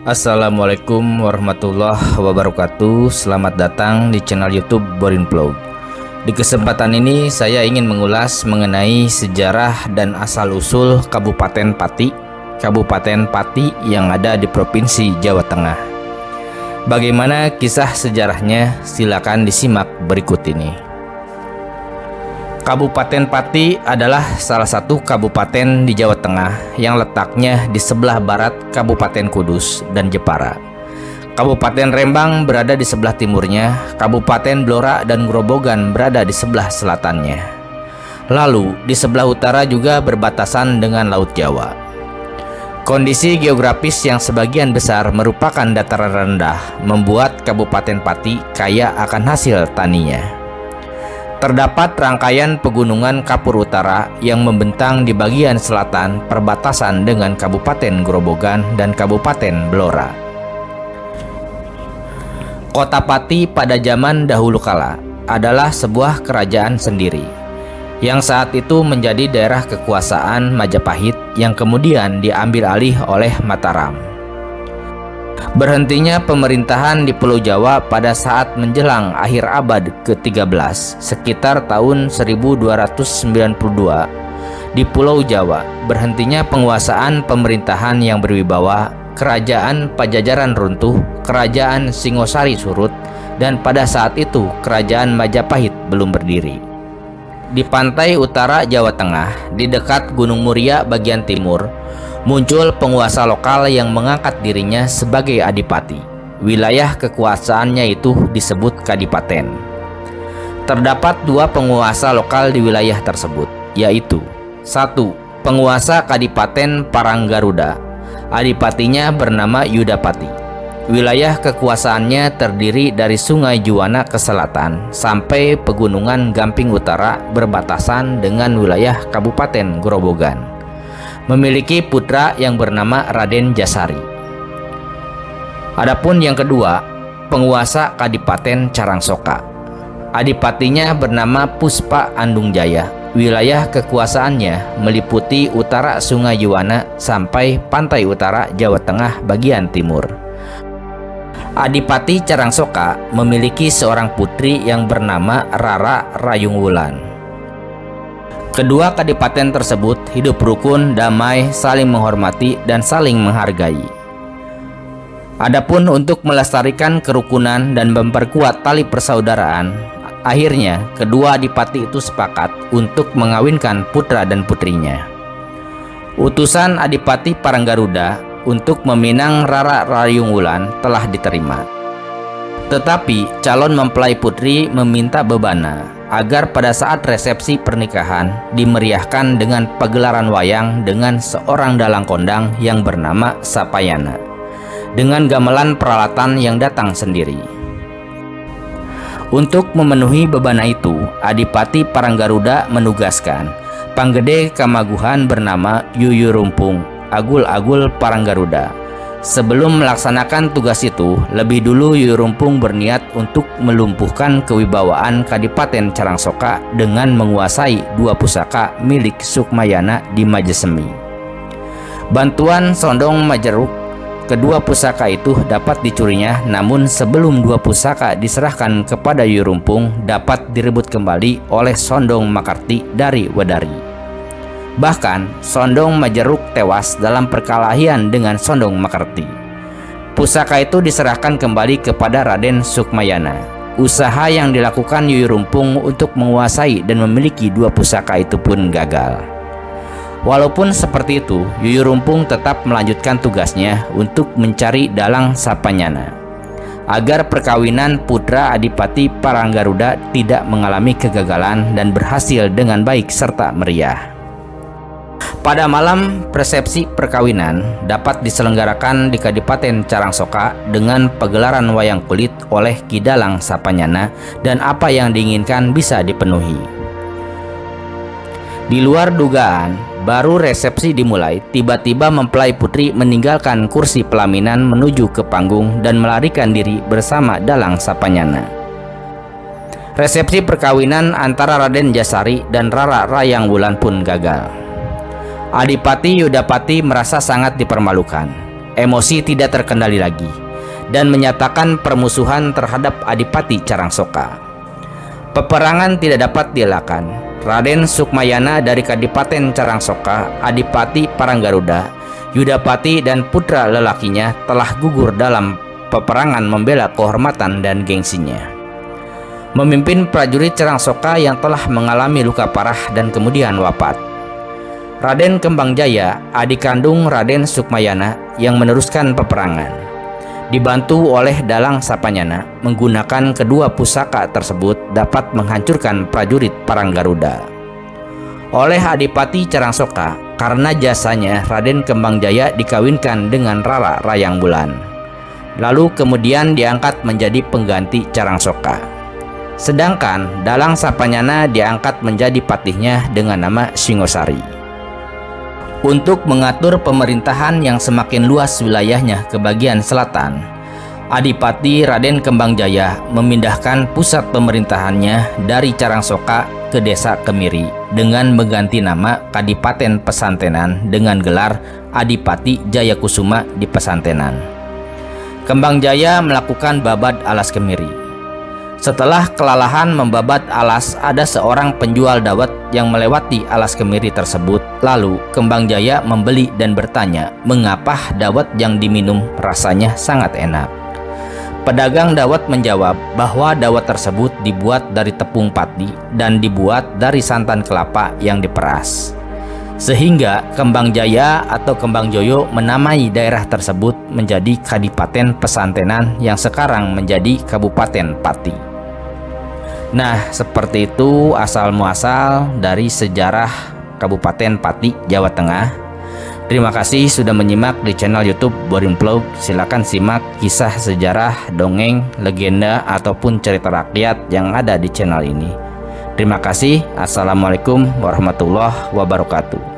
Assalamualaikum warahmatullahi wabarakatuh. Selamat datang di channel YouTube Borin Vlog. Di kesempatan ini saya ingin mengulas mengenai sejarah dan asal-usul Kabupaten Pati yang ada di Provinsi Jawa Tengah. Bagaimana kisah sejarahnya? Silakan disimak berikut ini. Kabupaten Pati adalah salah satu kabupaten di Jawa Tengah yang letaknya di sebelah barat Kabupaten Kudus dan Jepara. Kabupaten Rembang berada di sebelah timurnya, Kabupaten Blora dan Grobogan berada di sebelah selatannya. Lalu di sebelah utara juga berbatasan dengan Laut Jawa. Kondisi geografis yang sebagian besar merupakan dataran rendah membuat Kabupaten Pati kaya akan hasil taninya. Terdapat rangkaian pegunungan kapur utara yang membentang di bagian selatan perbatasan dengan Kabupaten Grobogan dan Kabupaten Blora. Kota Pati pada zaman dahulu kala adalah sebuah kerajaan sendiri, yang saat itu menjadi daerah kekuasaan Majapahit yang kemudian diambil alih oleh Mataram. Berhentinya pemerintahan di Pulau Jawa pada saat menjelang akhir abad ke-13, sekitar tahun 1292. Di Pulau Jawa, berhentinya penguasaan pemerintahan yang berwibawa, kerajaan Pajajaran runtuh, kerajaan Singosari surut, dan pada saat itu kerajaan Majapahit belum berdiri. Di pantai utara Jawa Tengah, di dekat Gunung Muria bagian timur, muncul penguasa lokal yang mengangkat dirinya sebagai adipati. Wilayah kekuasaannya itu disebut kadipaten. Terdapat dua penguasa lokal di wilayah tersebut, yaitu 1. Penguasa Kadipaten Paranggaruda. Adipatinya bernama Yudapati. Wilayah kekuasaannya terdiri dari Sungai Juwana ke selatan sampai Pegunungan Gamping Utara berbatasan dengan wilayah Kabupaten Grobogan. Memiliki putra yang bernama Raden Jasari. Adapun yang kedua, penguasa Kadipaten Carangsoka. Adipatinya bernama Puspa Andungjaya. Wilayah kekuasaannya meliputi utara Sungai Juwana sampai pantai utara Jawa Tengah bagian timur. Adipati Carangsoka memiliki seorang putri yang bernama Rara Rayung Wulan. Kedua kadipaten tersebut hidup rukun, damai, saling menghormati, dan saling menghargai. Adapun untuk melestarikan kerukunan dan memperkuat tali persaudaraan, akhirnya kedua adipati itu sepakat untuk mengawinkan putra dan putrinya. Utusan Adipati Paranggaruda untuk meminang Rara Rayung Wulan telah diterima. Tetapi calon mempelai putri meminta Bebana agar pada saat resepsi pernikahan dimeriahkan dengan pagelaran wayang dengan seorang dalang kondang yang bernama Sapayana, dengan gamelan peralatan yang datang sendiri. Untuk memenuhi Bebana itu, Adipati Paranggaruda menugaskan Panggede Kamaguhan bernama Yuyurumpung Agul-Agul Paranggaruda. Sebelum melaksanakan tugas itu, lebih dulu Yuyurumpung berniat untuk melumpuhkan kewibawaan Kadipaten Carangsoka dengan menguasai dua pusaka milik Sukmayana di Majesemi. Bantuan Sondong Majeruk, kedua pusaka itu dapat dicurinya, namun sebelum dua pusaka diserahkan kepada Yuyurumpung dapat direbut kembali oleh Sondong Makarti dari Wedari. Bahkan, Sondong Majeruk tewas dalam perkelahian dengan Sondong Makarti. Pusaka itu diserahkan kembali kepada Raden Sukmayana. Usaha yang dilakukan Yuyurumpung untuk menguasai dan memiliki dua pusaka itu pun gagal. Walaupun seperti itu, Yuyurumpung tetap melanjutkan tugasnya untuk mencari dalang Sapanyana, agar perkawinan putra Adipati Paranggaruda tidak mengalami kegagalan dan berhasil dengan baik serta meriah. Pada malam resepsi perkawinan dapat diselenggarakan di Kadipaten Carangsoka dengan pagelaran wayang kulit oleh Ki Dalang Sapanyana, dan apa yang diinginkan bisa dipenuhi. Di luar dugaan, baru resepsi dimulai, tiba-tiba mempelai putri meninggalkan kursi pelaminan menuju ke panggung dan melarikan diri bersama Dalang Sapanyana. Resepsi perkawinan antara Raden Jasari dan Rara Rayung Wulan pun gagal. Adipati Yudapati merasa sangat dipermalukan. emosi tidak terkendali lagi dan menyatakan permusuhan terhadap Adipati Carangsoka. Peperangan tidak dapat dielakkan. Raden Sukmayana dari Kadipaten Carangsoka, Adipati Paranggaruda, Yudapati dan putra lelakinya telah gugur dalam peperangan membela kehormatan dan gengsinya. Memimpin prajurit Carangsoka yang telah mengalami luka parah dan kemudian wafat. Raden Kembangjaya, adik kandung Raden Sukmayana yang meneruskan peperangan, dibantu oleh Dalang Sapanyana, menggunakan kedua pusaka tersebut dapat menghancurkan prajurit Paranggaruda. Oleh Adipati Carangsoka, karena jasanya Raden Kembangjaya dikawinkan dengan Rara Rayangbulan, lalu kemudian diangkat menjadi pengganti Carangsoka. Sedangkan Dalang Sapanyana diangkat menjadi patihnya dengan nama Singosari. Untuk mengatur pemerintahan yang semakin luas wilayahnya ke bagian selatan, Adipati Raden Kembangjaya memindahkan pusat pemerintahannya dari Carangsoka ke desa Kemiri dengan mengganti nama Kadipaten Pesantenan dengan gelar Adipati Jayakusuma di Pesantenan. Kembangjaya melakukan babat alas Kemiri. Setelah kelalahan membabat alas, ada seorang penjual dawet yang melewati alas Kemiri tersebut. Lalu Kembangjaya membeli dan bertanya mengapa dawet yang diminum rasanya sangat enak. Pedagang dawet menjawab bahwa dawet tersebut dibuat dari tepung pati dan dibuat dari santan kelapa yang diperas. Sehingga Kembangjaya atau Kembangjoyo menamai daerah tersebut menjadi Kadipaten Pesantenan yang sekarang menjadi Kabupaten Pati. Nah, seperti itu asal muasal dari sejarah Kabupaten Pati, Jawa Tengah. Terima kasih sudah menyimak di channel YouTube Boring Vlog. Silakan simak kisah sejarah, dongeng, legenda ataupun cerita rakyat yang ada di channel ini. Terima kasih. Assalamualaikum warahmatullahi wabarakatuh.